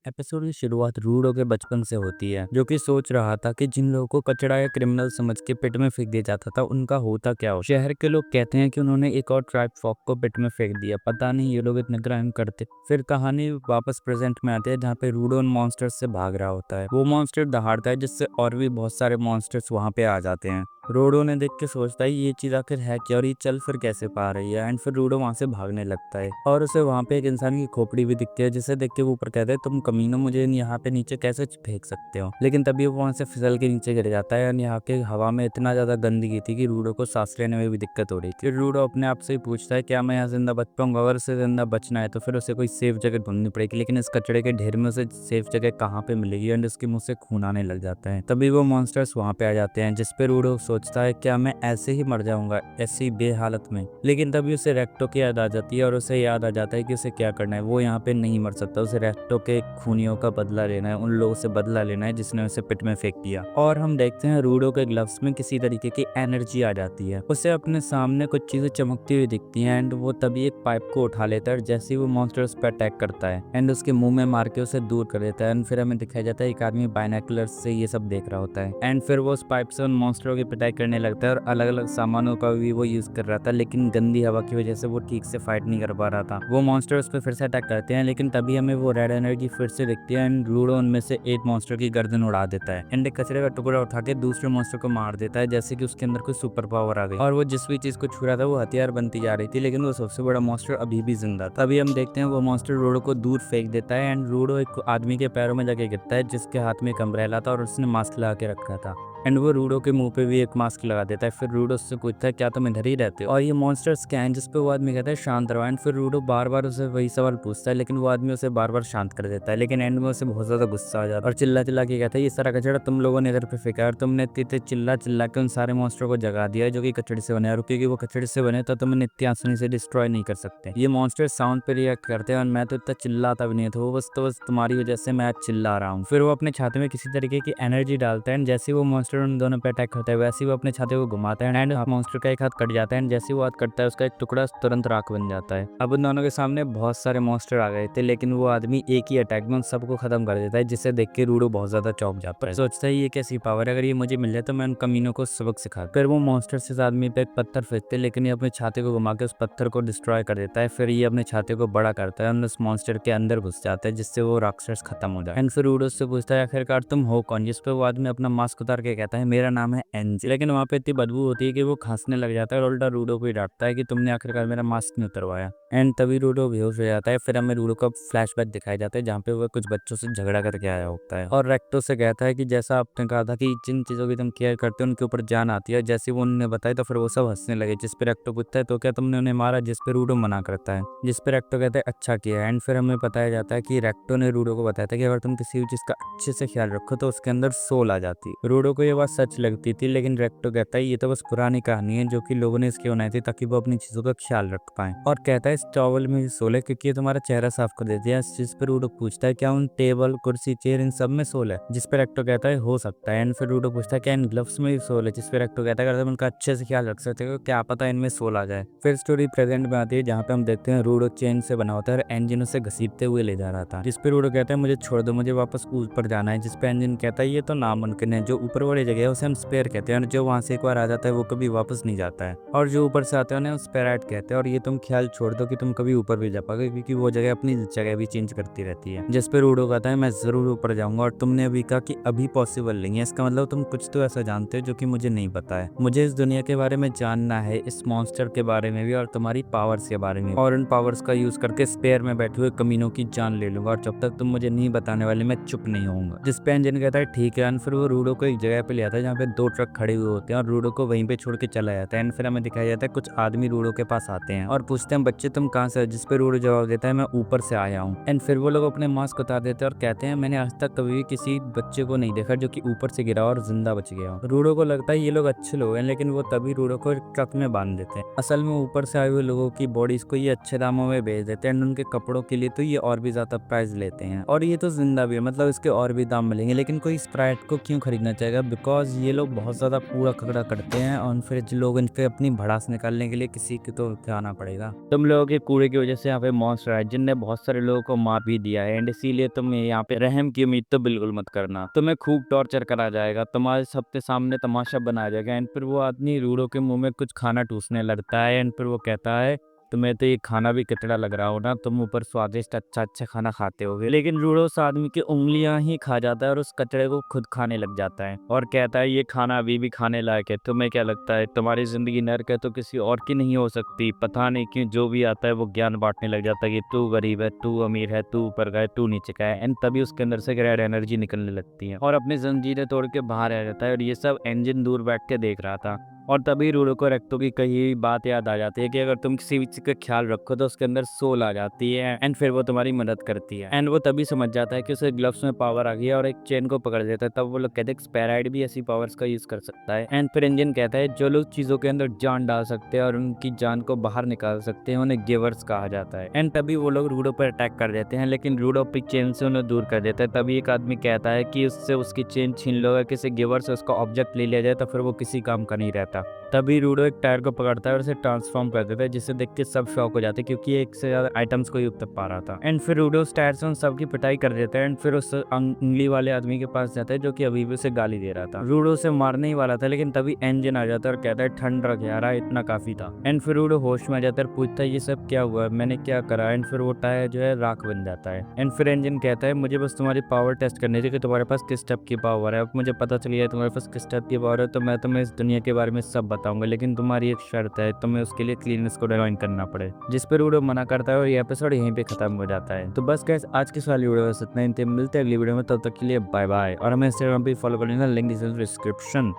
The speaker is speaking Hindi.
एपिसोड की शुरुआत रूडो के बचपन से होती है, जो कि सोच रहा था कि जिन लोगों को कचरा या क्रिमिनल समझ के पिट में फेंक दिया जाता था उनका होता क्या हो। शहर के लोग कहते हैं कि उन्होंने एक और ट्राइब फॉक को पिट में फेंक दिया, पता नहीं ये लोग इतने क्राइम करते। फिर कहानी वापस प्रेजेंट में आती है, जहाँ पे रूडो उन मॉन्स्टर्स से भाग रहा होता है। वो मॉन्स्टर दहाड़ता है, जिससे और भी बहुत सारे मॉन्स्टर्स वहाँ पे आ जाते हैं। रोडो ने देख के सोचता है ये चीज आखिर है क्या और ये चल फिर कैसे पा रही है। एंड फिर रूडो वहां से भागने लगता है और उसे वहां पे एक इंसान की खोपड़ी भी दिखती है, जिसे देख के वो ऊपर कहते हैं तुम कमीनो मुझे यहाँ पे नीचे कैसे फेंक सकते हो। लेकिन तभी वो वहां से फिसल के नीचे गिर जाता है और यहाँ के हवा में इतना ज्यादा गंदगी थी कि रूडो को सांस लेने में भी दिक्कत हो रही थी। रूडो अपने आप से ही पूछता है क्या मैं यहाँ जिंदा बच पाऊंगा। अगर उसे जिंदा बचना है तो फिर उसे कोई सेफ जगह ढूंढनी पड़ेगी, लेकिन इस कचड़े के ढेर में उसे सेफ जगह कहाँ पे मिलेगी। एंड उसके मुंह से खून आने लग जाता है। तभी वो मॉन्स्टर्स वहां पे आ जाते हैं, जिसपे रूडो सोचता है क्या मैं ऐसे ही मर जाऊंगा ऐसी बेहालत में। लेकिन तभी उसे रेक्टो की याद आ जाती है और उसे याद आ जाता है कि उसे क्या करना है। वो यहाँ पे नहीं मर सकता, उसे रेक्टो के खूनियों का बदला लेना है, उन लोगों से बदला लेना है जिसने उसे पिट में फेंक दिया। और हम देखते हैं रूडो के ग्लव्स में किसी तरीके की एनर्जी आ जाती है। उसे अपने सामने कुछ चीजें चमकती हुई दिखती हैं एंड वो तभी एक पाइप को उठा लेता है और जैसे ही वो मॉन्स्टर उस पर अटैक करता है एंड उसके मुंह में मार के उसे दूर कर देता है। एंड फिर हमें दिखाया जाता है एक आदमी बाइनोकुलर्स से ये सब देख रहा होता है। एंड फिर वो उस पाइप से उन मॉन्स्टरों की पिटाई करने लगता है और अलग अलग सामानों का भी वो यूज कर रहा था, लेकिन गंदी हवा की वजह से वो ठीक से फाइट नहीं कर पा रहा था। वो मॉन्स्टर उस पर फिर से अटैक करते हैं, लेकिन तभी हमें वो रेड एनर्जी फिर से दिखती है एंड रूडो उनमें से एक मॉन्स्टर की गर्दन उड़ा देता है एंड एक कचरे का टुकड़ा उठा के दूसरे मॉन्स्टर को मार देता है, जैसे कि उसके अंदर कोई सुपर पावर आ गई और वो जिस भी चीज को छू रहा था वो हथियार बनती जा रही थी। लेकिन वो सबसे बड़ा मॉन्स्टर अभी भी जिंदा था। तभी हम देखते हैं वो मॉन्स्टर रूडो को दूर फेंक देता है एंड रूडो एक आदमी के पैरों में जाके गिरता है, जिसके हाथ में एक अम्ब्रेला था और उसने मास्क लगा के रखा था। एंड वो रूडो के मुंह पे भी एक मास्क लगा देता है। फिर रूडो उससे पूछता है क्या तुम इधर ही रहते हो। और ये मॉन्स्टर्स क्या हैं, जिसपे वो आदमी कहता है शांत रहो। एंड फिर रूडो बार बार उसे वही सवाल पूछता है, लेकिन वो आदमी उसे बार बार शांत कर देता है। लेकिन एंड में उसे बहुत ज्यादा गुस्सा आ जाता है और चिल्ला चिल्ला के कहता है ये सारा कचरा तुम लोगों ने इधर पे फेंका और तुमने इतने चिल्ला चिल्ला के उन सारे मॉन्स्टर को जगा दिया है जो कि कचड़े से बने हैं, और क्योंकि वो कचड़े से बने तो तुम इतनी आसानी से डिस्ट्रॉय नहीं कर सकते। ये मॉन्स्टर साउंड पे रिएक्ट करते हैं और मैं तो इतना चिल्लाता भी नहीं था, वो बस तुम्हारी वजह से मैं आज चिल्ला रहा हूँ। फिर वो अपने छाते में किसी तरीके की एनर्जी डालता है एंड जैसे वो मॉन्स्टर उन दोनों पे अटैक करता है वैसे ही वो अपने छाते को घुमाता है एंड मॉन्स्टर का एक हाथ कट जाता है एंड जैसे ही वो हाथ कटता है उसका एक टुकड़ा तुरंत राख बन जाता है। अब उन दोनों के सामने बहुत सारे मॉन्स्टर आ गए थे, लेकिन वो आदमी एक ही अटैक में उन सबको खत्म कर देता है, जिसे देख के रूडो बहुत ज्यादा चौंक जाता है। सोचता है ये कैसी पावर है, अगर ये मुझे मिल जाए तो मैं उन कमीनों को सबक सिखा। फिर वो मॉन्स्टर से इस आदमी पे एक पत्थर फेंकते हैं, लेकिन ये अपने छाते को घुमा के उस पत्थर को डिस्ट्रॉय कर देता है। फिर ये अपने छाते को बड़ा करता है और उस मॉन्स्टर के अंदर घुस जाता है, जिससे वो राक्षस खत्म हो जाए। एंड फिर रूडो से पूछता है आखिरकार तुम हो कौन, जिस पे वो आदमी अपना मास्क उतार के कहता है मेरा नाम है एनजी। लेकिन वहाँ पे इतनी बदबू होती है कि वो खांसने लग जाता है और उल्टा रूडो को ही डांटता है कि तुमने आखिरकार मेरा मास्क नहीं उतरवाया। एंड तभी रूडो बेहोश हो जाता है। फिर हमें रूडो का फ्लैशबैक दिखाया जाता है, जहाँ पे वो कुछ बच्चों से झगड़ा करके आया होता है और रेक्टो से कहता है कि जैसा आपने कहा था कि जिन चीजों की तुम केयर करते हो उनके ऊपर जान आती है, जैसे वो उन्होंने बताया तो फिर वो सब हंसने लगे। जिस पे रेक्टो पूछता है तो क्या तुमने उन्हें मारा, जिस पे रूडो मना करता है, जिस पे रेक्टो कहता है अच्छा किया। एंड फिर हमें बताया जाता है कि रेक्टो ने रूडो को बताया था कि अगर तुम किसी भी चीज का अच्छे से ख्याल रखो तो उसके अंदर सोल आ जाती। रूडो को ये बात सच लगती थी, लेकिन रेक्टो कहता है ये तो बस पुरानी कहानी है जो कि लोगों ने इसकी बनाई थी ताकि वो अपनी चीजों का ख्याल रख पाए। और कहता है इस टॉवल में सोल है क्योंकि ये तुम्हारा चेहरा साफ कर देती है। इस चीज पर रूडो पूछता है क्या उन टेबल कुर्सी चेयर इन सब में सोल है, जिस पर रेक्टो कहता है हो सकता है। एंड फिर रूडो पूछता है क्या इन ग्लव्स में भी सोल है, जिस पर रेक्टो कहता है अगर तुम उनका अच्छे से ख्याल रख सकते हो क्या पता इनमें सोल आ जाए। फिर स्टोरी प्रेजेंट में आती है, जहाँ पे हम देखते हैं रूडो चेन से बना होता है और इंजन उसे घसीटते हुए ले जा रहा था, जिस पे रूडो कहता है मुझे छोड़ दो, मुझे वापस ऊपर जाना है। जिस पे इंजन कहता है ये तो नामुमकिन है, जो ऊपर वाली जगह है उसे हम स्पेयर कहते हैं और जो वहां से एक बार आ जाता है वो कभी वापस नहीं जाता है, और जो ऊपर से आते हैं उन्हें स्पेराइट कहते हैं। और ये तुम ख्याल छोड़ दो कि तुम कभी ऊपर भी जा पाओगे, क्योंकि वो जगह अपनी जगह भी चेंज करती रहती है। जिस पे रूडो कहता है मैं जरूर ऊपर जाऊंगा, और तुमने अभी कहा कि अभी पॉसिबल नहीं है, इसका मतलब तुम कुछ तो ऐसा जानते हो जो कि मुझे नहीं पता है। मुझे इस दुनिया के बारे में जानना है, इस मॉन्स्टर के बारे में भी और तुम्हारी पावर्स के बारे में, और उन पावर्स का यूज करके स्पेयर में बैठे हुए कमीनों की जान ले लूंगा, और जब तक तुम मुझे नहीं बताने वाले मैं चुप नहीं होऊंगा। जिस पे इंजन कहता है ठीक है। फिर वो रूडो को एक जगह पे ले आता है जहाँ पे दो ट्रक खड़े हुए होते हैं और रूडो को वहीं पे छोड़ के चला जाता है। एंड फिर हमें दिखाया जाता है कुछ आदमी रूडो के पास आते हैं और पूछते हैं बच्चे तुम कहाँ से हो, जिस पे रूडो जवाब देता है मैं ऊपर से आया हूँ। एंड फिर वो लोग अपने मास्क उतार देते हैं और कहते हैं मैंने आज तक कभी भी किसी बच्चे को नहीं देखा जो कि ऊपर से गिरा और जिंदा बच गया। रूडो को लगता है ये लोग अच्छे लोग हैं, लेकिन वो तभी रूडो को ट्रक में बांध देते हैं। असल में ऊपर से आए हुए लोगों की बॉडीज को ये अच्छे दामों में बेच देते हैं एंड उनके कपड़ों के लिए तो ये और भी ज्यादा प्राइस लेते हैं, और ये तो जिंदा भी है मतलब इसके और भी दाम मिलेंगे, लेकिन कोई स्प्राइट को क्यों खरीदना चाहेगा बिकॉज ये लोग बहुत ज़्यादा कूड़ा कचरा करते हैं और फिर जो लोग इन पे अपनी भड़ास निकालने के लिए किसी को तो जाना पड़ेगा। तुम लोगों के कूड़े की वजह से यहाँ पे मॉन्स्टर है जिनने बहुत सारे लोगों को मार भी दिया है, एंड इसीलिए तुम यहाँ पे रहम की उम्मीद तो बिल्कुल मत करना। तुम्हें खूब टॉर्चर करा जाएगा, तुम्हारे सबके सामने तमाशा बनाया जाएगा, एंड फिर वो आदमी रूडो के मुंह में कुछ खाना ठूसने लगता है, एंड फिर वो कहता है तुम्हें तो ये खाना भी कितना लग रहा हो ना, तुम ऊपर स्वादिष्ट अच्छा अच्छा खाना खाते होगे। लेकिन रूडो उस आदमी की उंगलियां ही खा जाता है और उस कचड़े को खुद खाने लग जाता है और कहता है ये खाना अभी भी खाने लायक है। तुम्हें क्या लगता है तुम्हारी जिंदगी नर्क है तो किसी और की नहीं हो सकती? पता नहीं क्यों जो भी आता है वो ज्ञान बांटने लग जाता है कि तू गरीब है, तू अमीर है, तू ऊपर का है, तू नीचे का है, एंड तभी उसके अंदर से रेड एनर्जी निकलने लगती है और अपनी जंजीरें तोड़ के बाहर आ जाता है। और ये सब इंजन दूर बैठ के देख रहा था और तभी रूडो को रेक्टो की कही बात याद आ जाती है कि अगर तुम किसी चीज का ख्याल रखो तो उसके अंदर सोल आ जाती है, एंड फिर वो तुम्हारी मदद करती है। एंड वो तभी समझ जाता है कि उसे ग्लव्स में पावर आ गई है और एक चेन को पकड़ देता है। तब वो लोग कहते हैं स्पैराइड भी ऐसी पावर्स का यूज कर सकता है। एंड फिर इंजन कहता है जो लोग चीजों के अंदर जान डाल सकते हैं और उनकी जान को बाहर निकाल सकते हैं उन्हें गिवर्स कहा जाता है। एंड तभी वो लोग रूडो पर अटैक कर देते हैं, लेकिन रूडो अपनी चेन से उन्हें दूर कर देता है। तभी एक आदमी कहता है कि उससे उसकी चेन छीन लो, अगर किसी गिवर से उसका ऑब्जेक्ट ले लिया जाए तो फिर वो किसी काम का नहीं रहता। तभी रूडो एक टायर को पकड़ता है और उसे ट्रांसफॉर्म कर देता है, जिसे देख के सब शॉक हो जाते हैं क्योंकि एक से ज्यादा आइटम्स को युक्त पा रहा था। एंड फिर रूडो उस टायर से उन सबकी पिटाई कर देता है एंड फिर उस उंगली वाले आदमी के पास जाता है जो कि अभी भी उसे गाली दे रहा था। रूडो उसे मारने ही वाला था, लेकिन तभी इंजन आ जाता है और कहता है ठंड रख यार, इतना काफी था। एंड फिर रूडो होश में आ जाता है और पूछता है ये सब क्या हुआ, मैंने क्या करा? एंड फिर वो टायर जो है राख बन जाता है। एंड फिर इंजन कहता है मुझे बस तुम्हारी पावर टेस्ट करनी थी कि तुम्हारे पास किस टाइप की पावर है। अब मुझे पता चल गया तुम्हारे पास किस टाइप की पावर है, तो मैं तुम्हें इस दुनिया के बारे में सब बताऊंगा, लेकिन तुम्हारी एक शर्त है, तुम्हें उसके लिए क्लीननेस को ज्वाइन करना पड़े। जिस पर रूडो मना करता है और ये एपिसोड यहीं पे खत्म हो जाता है। तो बस गाइस आज की वाली वीडियो बस इतना ही, मिलते हैं अगली वीडियो में, तब तक के लिए बाय बाय। और हमें इंस्टाग्राम पे फॉलो कर लेना, लिंक डिस्क्रिप्शन।